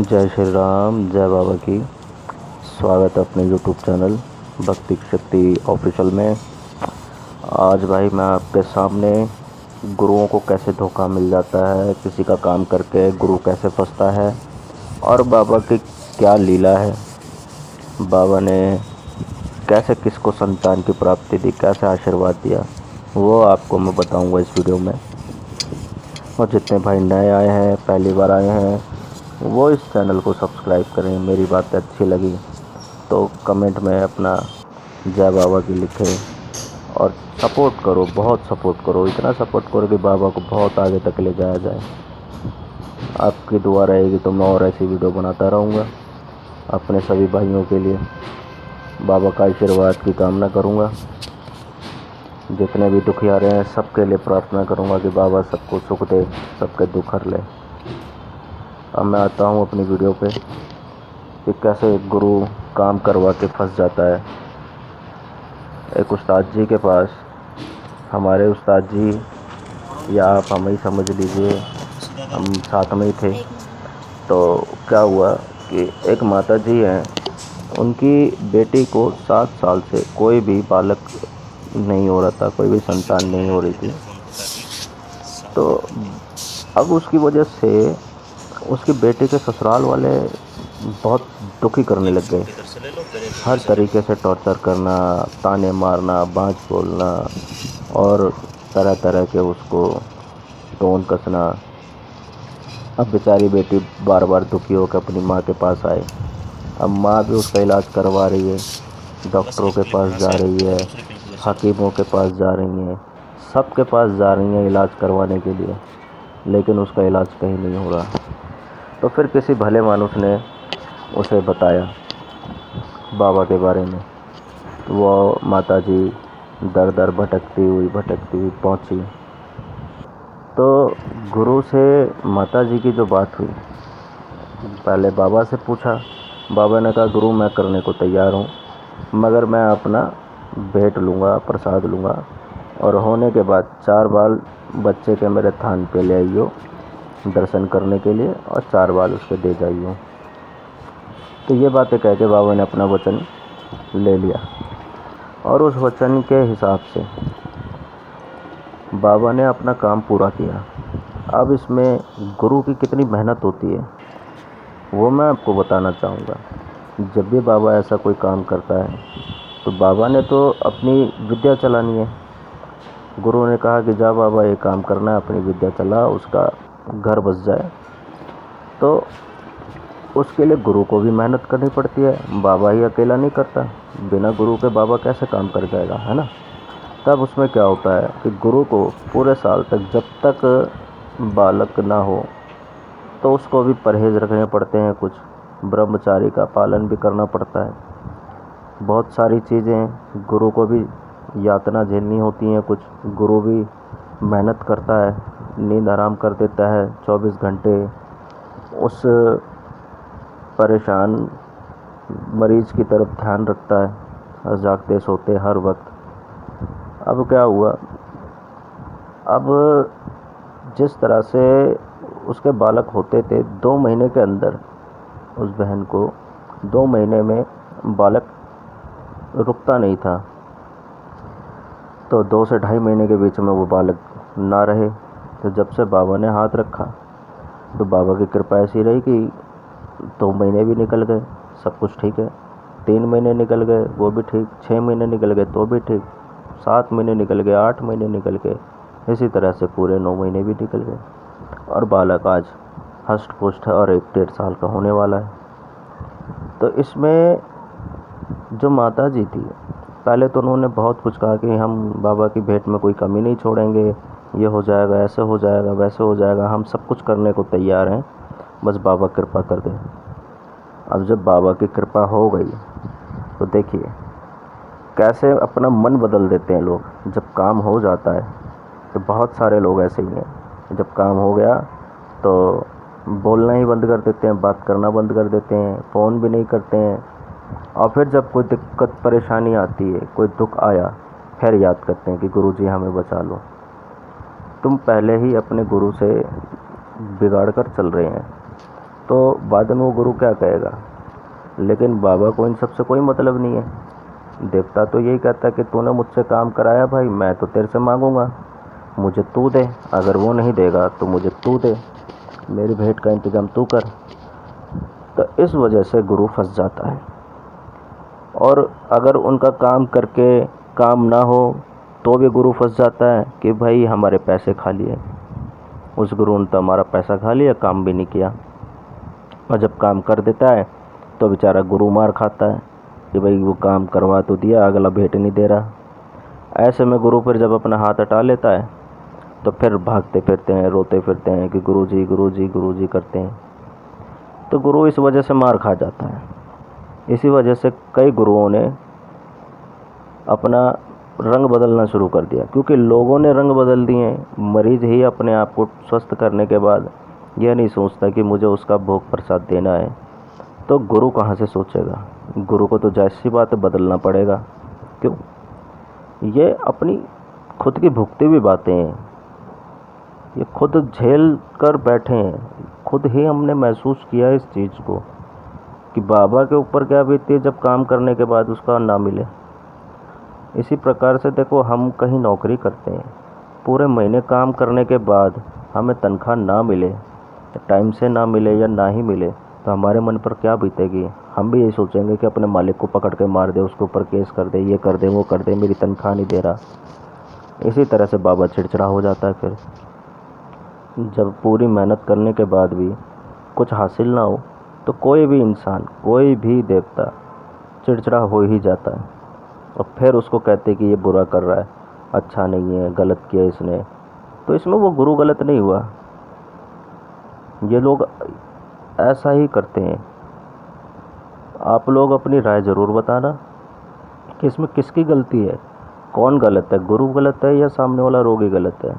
जय श्री राम, जय बाबा की। स्वागत है अपने यूट्यूब चैनल भक्ति शक्ति ऑफिशियल में। आज भाई मैं आपके सामने गुरुओं को कैसे धोखा मिल जाता है, किसी का काम करके गुरु कैसे फंसता है और बाबा की क्या लीला है। बाबा ने कैसे किसको संतान की प्राप्ति दी, कैसे आशीर्वाद दिया, वो आपको मैं बताऊंगा इस वीडियो में। और जितने भाई नए आए हैं, पहली बार आए हैं, वो इस चैनल को सब्सक्राइब करें। मेरी बातें अच्छी लगी तो कमेंट में अपना जय बाबा की लिखें और सपोर्ट करो, बहुत सपोर्ट करो, इतना सपोर्ट करो कि बाबा को बहुत आगे तक ले जाया जाए। आपकी दुआ रहेगी तो मैं और ऐसी वीडियो बनाता रहूँगा अपने सभी भाइयों के लिए। बाबा का आशीर्वाद की कामना करूँगा। जितने भी दुखियारे हैं सबके लिए प्रार्थना करूँगा कि बाबा सबको सुख दे, सबके दुख हर ले। अब मैं आता हूँ अपनी वीडियो पे कि कैसे गुरु काम करवा के फंस जाता है। एक उस्ताद जी के पास, हमारे उस्ताद जी या आप हमें ही समझ लीजिए, हम साथ में ही थे। तो क्या हुआ कि एक माता जी हैं, उनकी बेटी को 7 साल से कोई भी बालक नहीं हो रहा था, कोई भी संतान नहीं हो रही थी। तो अब उसकी वजह से उसकी बेटी के ससुराल वाले बहुत दुखी करने लग गए। हर तरीके से टॉर्चर करना, ताने मारना, बाँझ बोलना और तरह तरह के उसको टोन कसना। अब बेचारी बेटी बार बार दुखी होकर अपनी माँ के पास आई। अब माँ भी उसका इलाज करवा रही है, डॉक्टरों के पास जा रही है, हकीमों के पास जा रही हैं, सबके पास जा रही हैं इलाज करवाने के लिए, लेकिन उसका इलाज कहीं नहीं हो रहा। तो फिर किसी भले मानुस ने उसे बताया बाबा के बारे में। तो वो माता जी दर दर भटकती हुई पहुंची। तो गुरु से माता जी की जो बात हुई, पहले बाबा से पूछा। बाबा ने कहा गुरु मैं करने को तैयार हूँ, मगर मैं अपना भेंट लूँगा, प्रसाद लूँगा, और होने के बाद 4 बाल बच्चे के मेरे थान पे ले आइयो दर्शन करने के लिए, और 4 बाल उसके दे जाइयो। तो ये बातें कह के बाबा ने अपना वचन ले लिया, और उस वचन के हिसाब से बाबा ने अपना काम पूरा किया। अब इसमें गुरु की कितनी मेहनत होती है वो मैं आपको बताना चाहूँगा। जब भी बाबा ऐसा कोई काम करता है तो बाबा ने तो अपनी विद्या चलानी है। गुरु ने कहा कि जा बाबा ये काम करना है, अपनी विद्या चला, उसका घर बस जाए। तो उसके लिए गुरु को भी मेहनत करनी पड़ती है, बाबा ही अकेला नहीं करता। बिना गुरु के बाबा कैसे काम कर जाएगा, है ना। तब उसमें क्या होता है कि गुरु को पूरे साल तक, जब तक बालक ना हो, तो उसको भी परहेज़ रखने पड़ते हैं, कुछ ब्रह्मचारी का पालन भी करना पड़ता है। बहुत सारी चीज़ें गुरु को भी यातना झेलनी होती हैं। कुछ गुरु भी मेहनत करता है, नींद आराम कर देता है 24 घंटे, उस परेशान मरीज़ की तरफ ध्यान रखता है, जागते सोते हर वक्त। अब क्या हुआ, अब जिस तरह से उसके बालक होते थे, 2 महीने के अंदर उस बहन को 2 महीने में बालक रुकता नहीं था। तो 2 से 2.5 महीने के बीच में वो बालक ना रहे। तो जब से बाबा ने हाथ रखा तो बाबा की कृपा ऐसी रही कि 2 महीने भी निकल गए, सब कुछ ठीक है। 3 महीने निकल गए, वो भी ठीक। 6 महीने निकल गए तो भी ठीक। 7 महीने निकल गए, 8 महीने निकल गए, इसी तरह से पूरे 9 महीने भी निकल गए, और बालक आज हष्ट पुष्ट है और 1-1.5 साल का होने वाला है। तो इसमें जो माता जी थी, पहले तो उन्होंने बहुत कुछ कहा कि हम बाबा की भेंट में कोई कमी नहीं छोड़ेंगे, ये हो जाएगा, ऐसे हो जाएगा, वैसे हो जाएगा, हम सब कुछ करने को तैयार हैं, बस बाबा कृपा कर दें। अब जब बाबा की कृपा हो गई तो देखिए कैसे अपना मन बदल देते हैं लोग। जब काम हो जाता है तो बहुत सारे लोग ऐसे ही हैं, जब काम हो गया तो बोलना ही बंद कर देते हैं, बात करना बंद कर देते हैं, फ़ोन भी नहीं करते हैं। और फिर जब कोई दिक्कत परेशानी आती है, कोई दुख आया, फिर याद करते हैं कि गुरु जी हमें बचा लो। तुम पहले ही अपने गुरु से बिगाड़ कर चल रहे हैं। तो बाद में वो गुरु क्या कहेगा। लेकिन बाबा को इन सब से कोई मतलब नहीं है। देवता तो यही कहता है कि तूने मुझसे काम कराया भाई, मैं तो तेरे से मांगूंगा, मुझे तू दे, अगर वो नहीं देगा तो मुझे तू दे, मेरी भेंट का इंतजाम तू कर। तो इस वजह से गुरु फंस जाता है। और अगर उनका काम करके काम ना हो तो भी गुरु फंस जाता है कि भाई हमारे पैसे खा लिए। उस गुरु ने तो हमारा पैसा खा लिया, काम भी नहीं किया। और जब काम कर देता है तो बेचारा गुरु मार खाता है कि भाई वो काम करवा तो दिया, अगला भेंट नहीं दे रहा। ऐसे में गुरु फिर जब अपना हाथ हटा लेता है तो फिर भागते फिरते हैं, रोते फिरते हैं कि गुरुजी गुरुजी गुरुजी करते हैं। तो गुरु इस वजह से मार खा जाता है। इसी वजह से कई गुरुओं ने अपना रंग बदलना शुरू कर दिया, क्योंकि लोगों ने रंग बदल दिए। मरीज ही अपने आप को स्वस्थ करने के बाद यह नहीं सोचता कि मुझे उसका भोग प्रसाद देना है, तो गुरु कहाँ से सोचेगा। गुरु को तो जायज़ सी बात है, बदलना पड़ेगा। क्यों? ये अपनी खुद की भुगती हुई बातें हैं, ये खुद झेल कर बैठे हैं। खुद ही हमने महसूस किया इस चीज़ को कि बाबा के ऊपर क्या बीतती है जब काम करने के बाद उसका ना मिले। इसी प्रकार से देखो, हम कहीं नौकरी करते हैं, पूरे महीने काम करने के बाद हमें तनख्वाह ना मिले, टाइम से ना मिले या ना ही मिले, तो हमारे मन पर क्या बीतेगी। हम भी यही सोचेंगे कि अपने मालिक को पकड़ के मार दे, उसके ऊपर केस कर दे, ये कर दे, वो कर दे, मेरी तनख्वाह नहीं दे रहा। इसी तरह से बाबा चिड़चिड़ा हो जाता है। फिर जब पूरी मेहनत करने के बाद भी कुछ हासिल ना हो तो कोई भी इंसान, कोई भी देवता चिड़चिड़ा हो ही जाता है। और फिर उसको कहते कि ये बुरा कर रहा है, अच्छा नहीं है, गलत किया इसने। तो इसमें वो गुरु गलत नहीं हुआ, ये लोग ऐसा ही करते हैं। आप लोग अपनी राय ज़रूर बताना कि इसमें किसकी गलती है, कौन गलत है, गुरु गलत है या सामने वाला रोगी गलत है।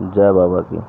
जय बाबा की।